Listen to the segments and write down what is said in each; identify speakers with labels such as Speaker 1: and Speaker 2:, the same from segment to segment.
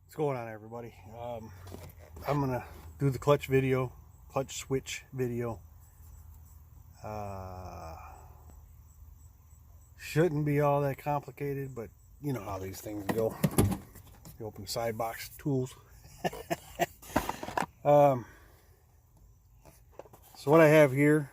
Speaker 1: What's going on, everybody? I'm gonna do the clutch switch video. Shouldn't be all that complicated, but you know how these things go. You open the side box tools. So what I have here,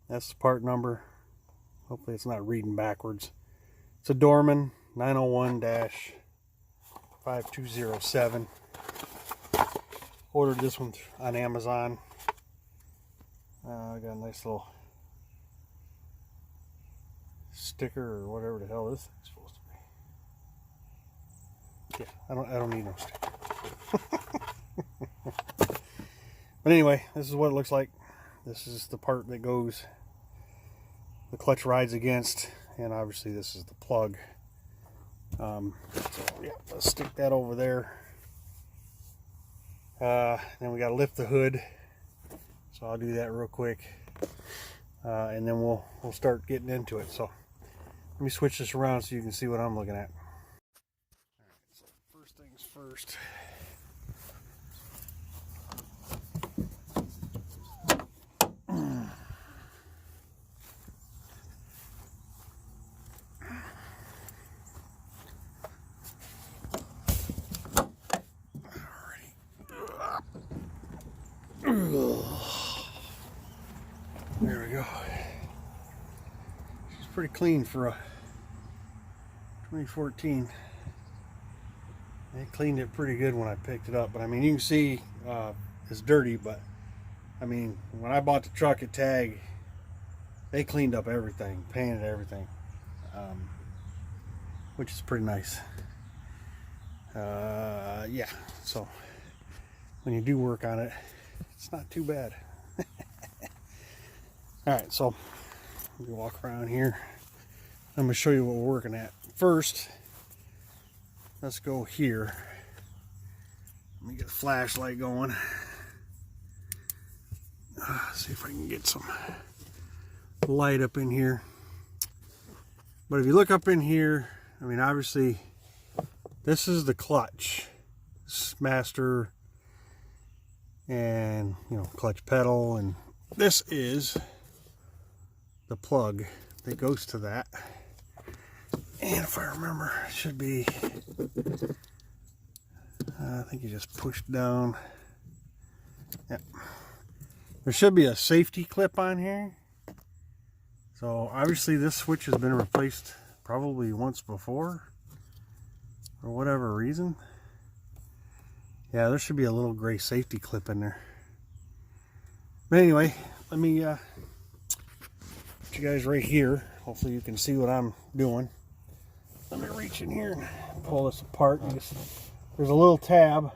Speaker 1: that's the part number. Hopefully it's not reading backwards. It's a Dorman 901-5207. Ordered this one on Amazon. I got a nice little sticker or whatever the hell this is supposed to be. Yeah, I don't need no sticker. But anyway, this is what it looks like. This is the part that goes, the clutch rides against, and obviously this is the plug. So yeah, let's stick that over there. Then we got to lift the hood, so I'll do that real quick, and then we'll start getting into it. So let me switch this around so you can see what I'm looking at. All right, so first things first. There we go. It's pretty clean for a 2014. They cleaned it pretty good when I picked it up, but I mean, you can see it's dirty, but I mean, when I bought the truck at Tag, they cleaned up everything, painted everything, which is pretty nice. Yeah, so when you do work on it, it's not too bad. Alright, so let me walk around here. I'm going to show you what we're working at. First, let's go here. Let me get the flashlight going. See if I can get some light up in here. But if you look up in here, I mean, obviously, this is the clutch. Master and, you know, clutch pedal. And this is the plug that goes to that, and if I remember, it should be, I think you just push down. Yep. There should be a safety clip on here. So obviously this switch has been replaced probably once before for whatever reason. Yeah, there should be a little gray safety clip in there. But anyway, let me you guys right here. Hopefully you can see what I'm doing. Let me reach in here and pull this apart. There's a little tab,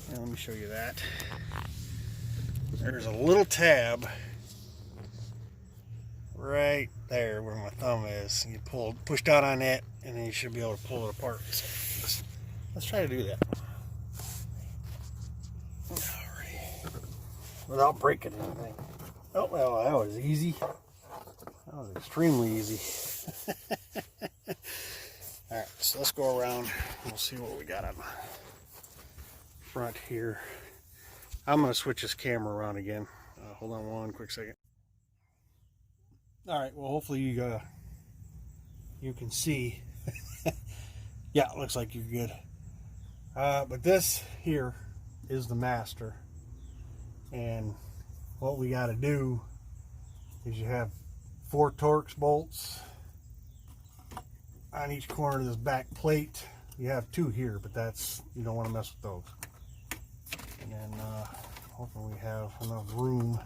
Speaker 1: and let me show you that. There's a little tab right there where my thumb is. You push down on that, and then you should be able to pull it apart. So let's try to do that. Alrighty. Without breaking anything. Oh, well, that was easy. That was extremely easy. Alright, so let's go around and we'll see what we got on the front here. I'm going to switch this camera around again. Hold on one quick second. Alright, well, hopefully you can see. Yeah, it looks like you're good. But this here is the master. And what we got to do is you have 4 Torx bolts on each corner of this back plate. You have 2 here, but you don't want to mess with those. And then hopefully we have enough room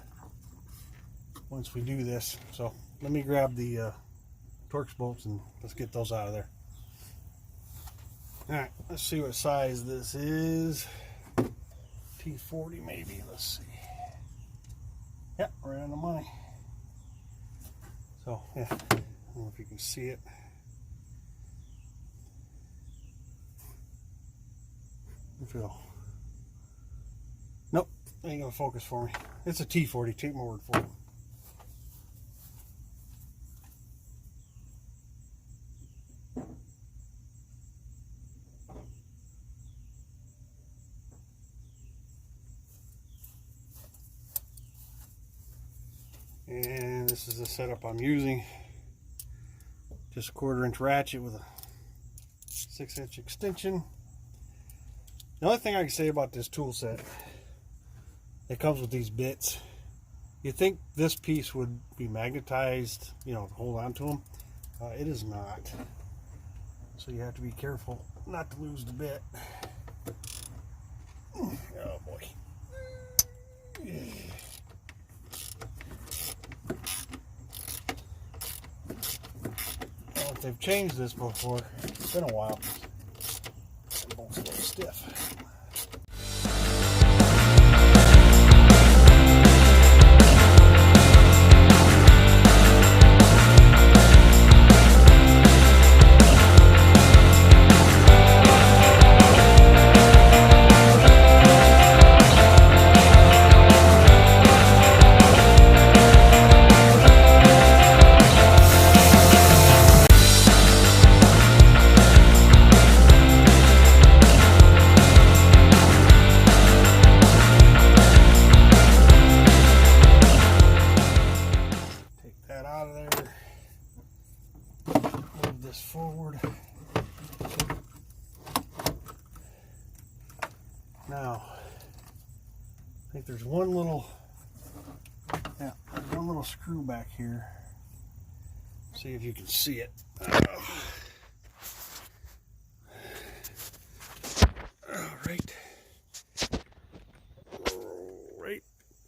Speaker 1: once we do this. So let me grab the Torx bolts and let's get those out of there. Alright, let's see what size this is. T40 maybe, let's see. Yep, right on the money. So, yeah, I don't know if you can see it. Nope, ain't gonna focus for me. It's a T40, take my word for it. And this is the setup I'm using. Just a 1/4-inch ratchet with a 6-inch extension. The only thing I can say about this tool set, it comes with these bits. You think this piece would be magnetized, you know, to hold on to them. It is not. So you have to be careful not to lose the bit. Oh boy. Well, if they've changed this before, it's been a while. That bolt's a little stiff. Forward. Now, I think there's one little screw back here. See if you can see it.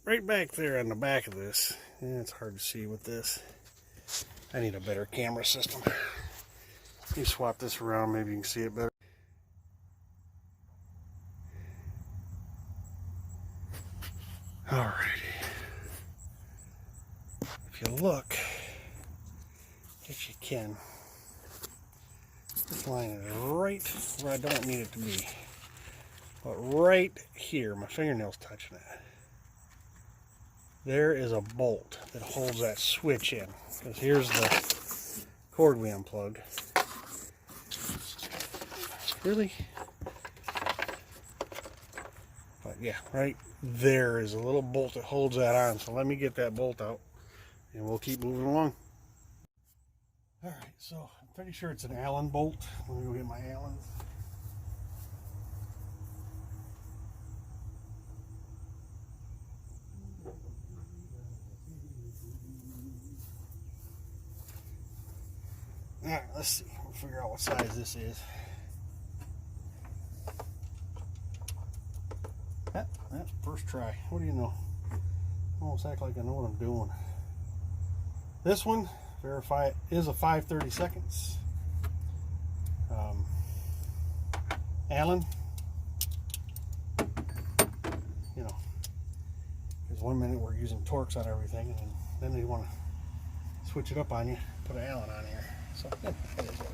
Speaker 1: Right back there on the back of this. Yeah, it's hard to see with this. I need a better camera system. You swap this around, maybe you can see it better. Alrighty. If you look, if you can, this line is right where I don't need it to be. But right here, my fingernail's touching it. There is a bolt that holds that switch in. Because here's the cord we unplugged. Really? But yeah, right there is a little bolt that holds that on. So let me get that bolt out and we'll keep moving along. Alright, so I'm pretty sure it's an Allen bolt. Let me go get my Allen. Alright, let's see. We'll figure out what size this is. That's first try. What do you know? Almost act like I know what I'm doing. This one, verify it, is a 5/32. Allen. You know, because 1 minute we're using Torx on everything, and then they want to switch it up on you, put an Allen on here. So that is what it is. So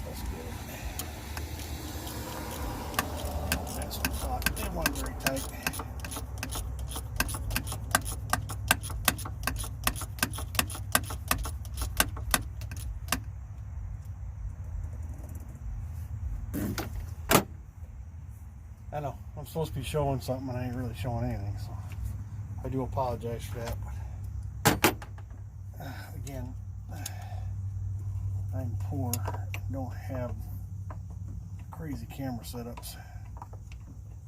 Speaker 1: that's good. That's what I thought. It wasn't very tight. I know, I'm supposed to be showing something and I ain't really showing anything, so I do apologize for that. But again, I'm poor, don't have crazy camera setups.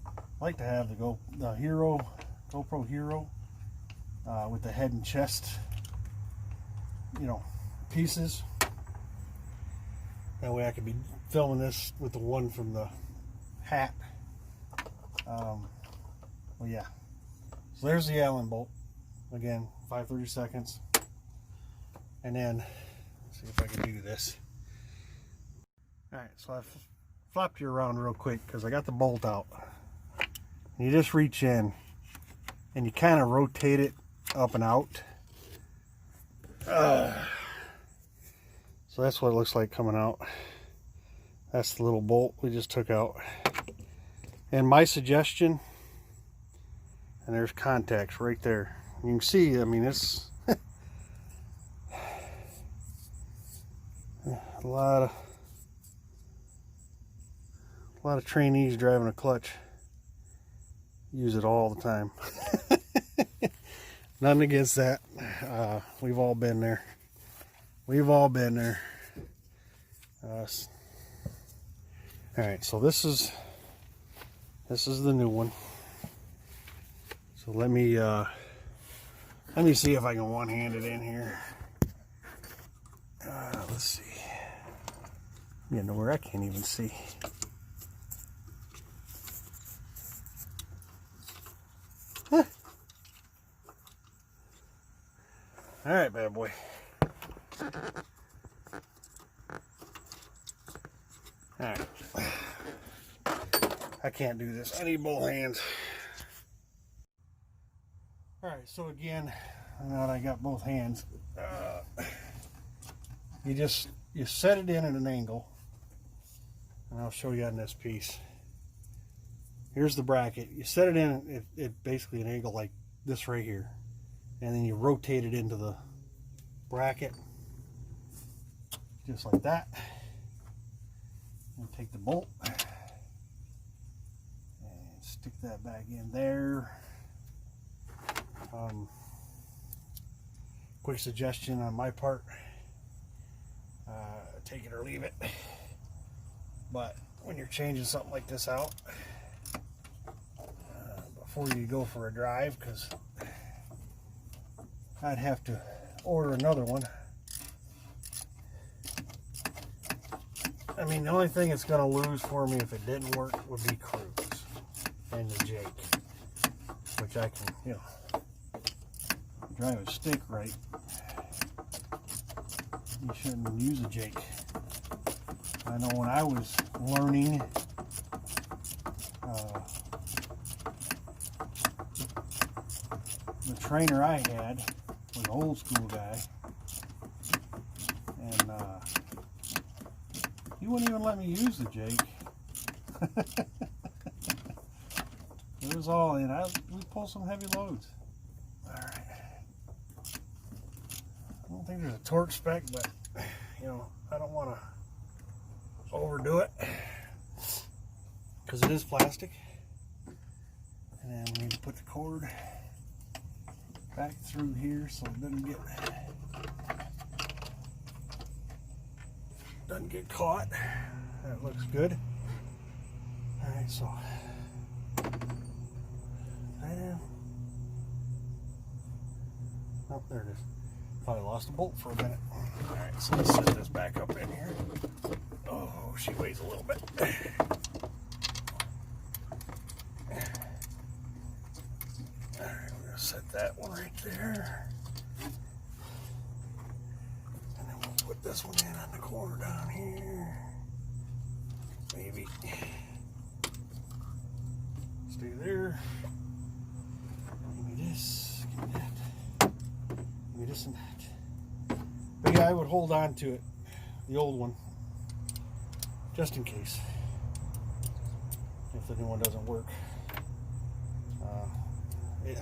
Speaker 1: I like to have the GoPro Hero with the head and chest, you know, pieces. That way I could be filming this with the one from the hat. Well, yeah. So there's the Allen bolt. Again, 5/32. And then, let's see if I can do this. Alright, so I've flopped you around real quick because I got the bolt out. And you just reach in and you kind of rotate it up and out. So that's what it looks like coming out. That's the little bolt we just took out. And my suggestion, and there's contacts right there. You can see, I mean, it's a lot of trainees driving a clutch use it all the time. Nothing against that. We've all been there. We've all been there. All right, so this is the new one. So let me see if I can one-hand it in here. Let's see. I'm getting to where I can't even see. Huh. All right, bad boy. All right. I can't do this. I need both hands. All right, so again, now that I got both hands, you set it in at an angle, and I'll show you on this piece. Here's the bracket. You set it in at basically an angle like this right here, and then you rotate it into the bracket, just like that. And take the bolt and stick that back in there. Quick suggestion on my part, take it or leave it, but when you're changing something like this out, before you go for a drive, because I'd have to order another one. I mean, the only thing it's going to lose for me if it didn't work would be cruise and the jake, which I can, you know, drive a stick right. You shouldn't use a jake. I know when I was learning, the trainer I had was an old school guy, and he wouldn't even let me use the jake. It was all in. We pull some heavy loads. All right. I don't think there's a torque spec, but you know, I don't want to overdo it because it is plastic. And then we need to put the cord back through here so it doesn't get caught. That looks good. All right, so oh, there it is. Probably lost a bolt for a minute. All right, so let's set this back up in here. Oh, she weighs a little bit. All right, we're gonna set that one right there, and then we'll put this one in on the corner down here. Maybe stay there. Give me this. Give me that. Give me this and that. But yeah, I would hold on to it, the old one, just in case, if the new one doesn't work.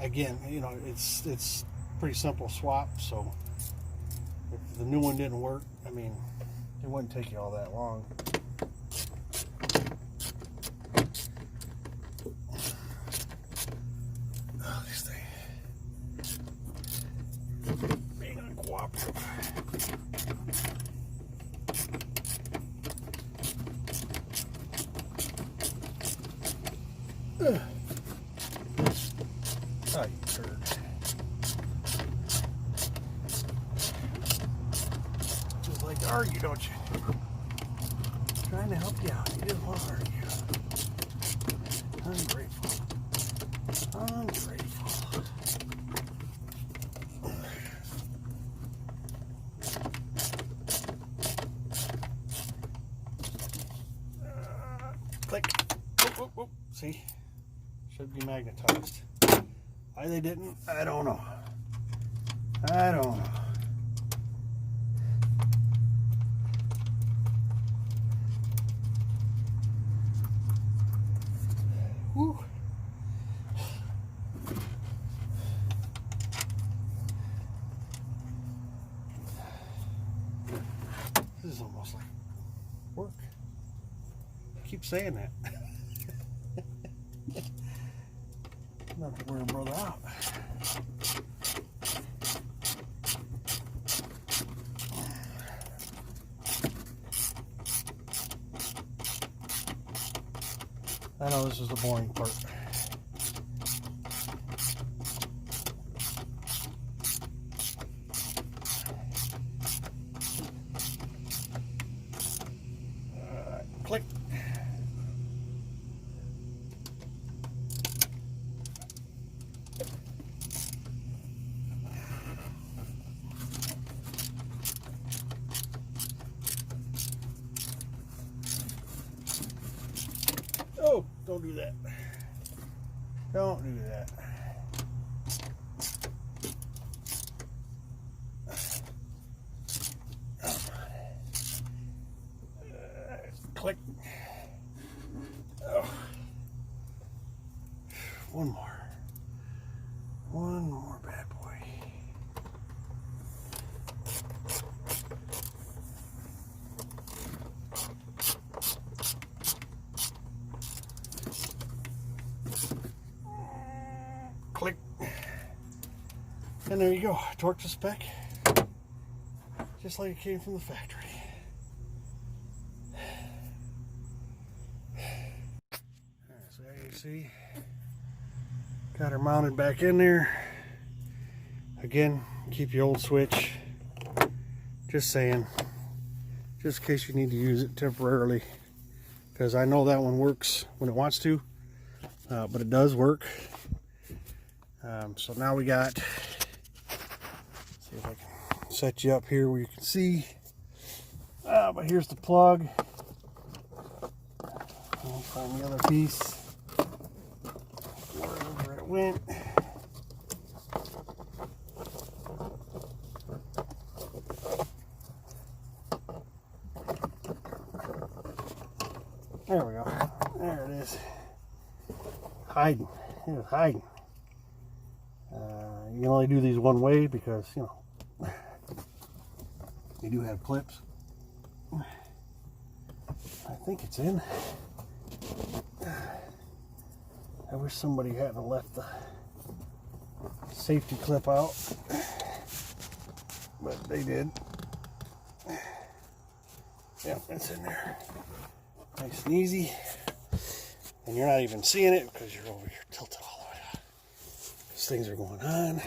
Speaker 1: Again, you know, it's pretty simple swap, so if the new one didn't work, I mean, it wouldn't take you all that long. Oh, this thing being uncooperative. Oh, you turd. Just like to argue, don't you? I'm trying to help you out. You just want to argue. Ungrateful. Ungrateful. Click. Whoop, whoop, whoop. See? Should be magnetized. Why they didn't, I don't know. I don't know. Whew. This is almost like work. I keep saying that. Not to wear a brother out. I know this is the boring part. Click. Oh, don't do that. Don't do that. Click. Oh. One more. One more bad boy. Click. And there you go. Torque to spec. Just like it came from the factory. So there you see. Got her mounted back in there. Again, keep your old switch. Just saying. Just in case you need to use it temporarily. Because I know that one works when it wants to. But it does work. So now we got, let's see if I can set you up here where you can see. But here's the plug. I'll find the other piece. Wherever it went. There we go. There it is. Hiding. It was hiding. You can only do these one way because, you know, you do have clips. I think it's in. I wish somebody hadn't left the safety clip out, but they did. Yep, it's in there. Nice and easy. And you're not even seeing it because you're over here tilted all the way up. These things are going on.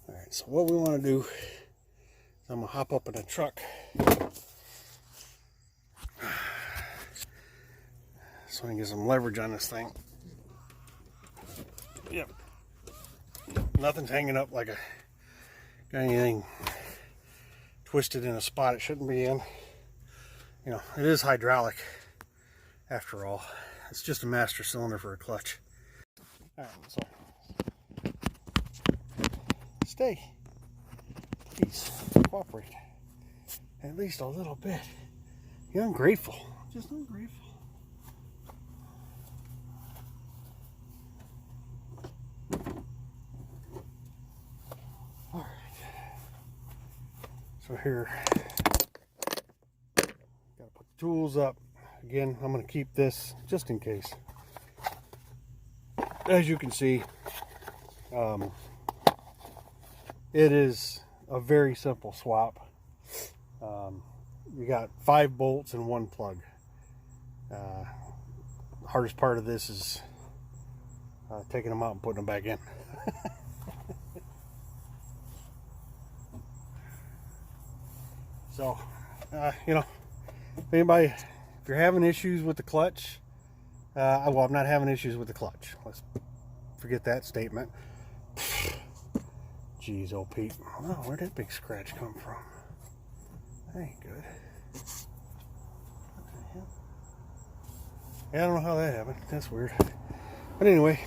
Speaker 1: Alright, so what we want to do is I'm going to hop up in a truck. So I can get some leverage on this thing. Yep. Nothing's hanging up like got anything twisted in a spot it shouldn't be in. You know, it is hydraulic after all. It's just a master cylinder for a clutch. Alright, so stay. Please cooperate. At least a little bit. You're ungrateful. Just ungrateful. Alright. So here, gotta put the tools up. Again, I'm going to keep this just in case. As you can see, it is a very simple swap. You got 5 bolts and 1 plug. The hardest part of this is taking them out and putting them back in. So, you know, if you're having issues with the clutch, well, I'm not having issues with the clutch. Let's forget that statement. Jeez, old Pete. Oh, where'd that big scratch come from? That ain't good. What the hell? Yeah, I don't know how that happened. That's weird. But anyway,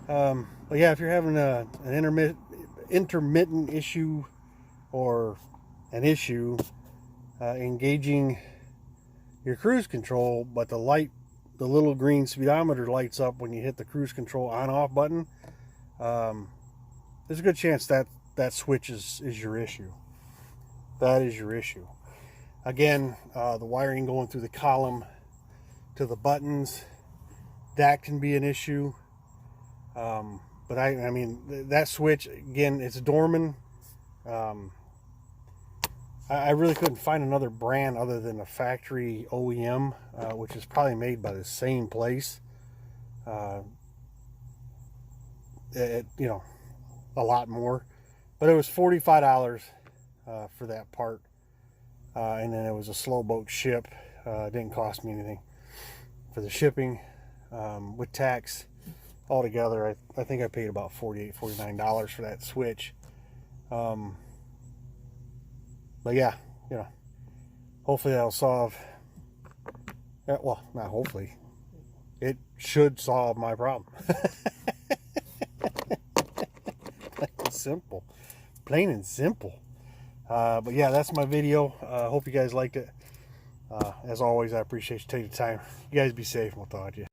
Speaker 1: but yeah, if you're having an intermittent issue or an issue engaging your cruise control, but the little green speedometer lights up when you hit the cruise control on-off button, there's a good chance that that switch is your issue. That is your issue. Again, the wiring going through the column to the buttons, that can be an issue. But I mean, that switch, again, it's dormant. I really couldn't find another brand other than a factory OEM, which is probably made by the same place. You know, a lot more, but it was $45 for that part, and then it was a slow boat ship. It didn't cost me anything for the shipping, with tax altogether. I think I paid about $49 for that switch. But yeah, you know, hopefully that'll solve, well, not hopefully, it should solve my problem. Simple, plain and simple. But yeah, that's my video. Hope you guys liked it. As always, I appreciate you taking the time. You guys be safe, and we'll talk to you.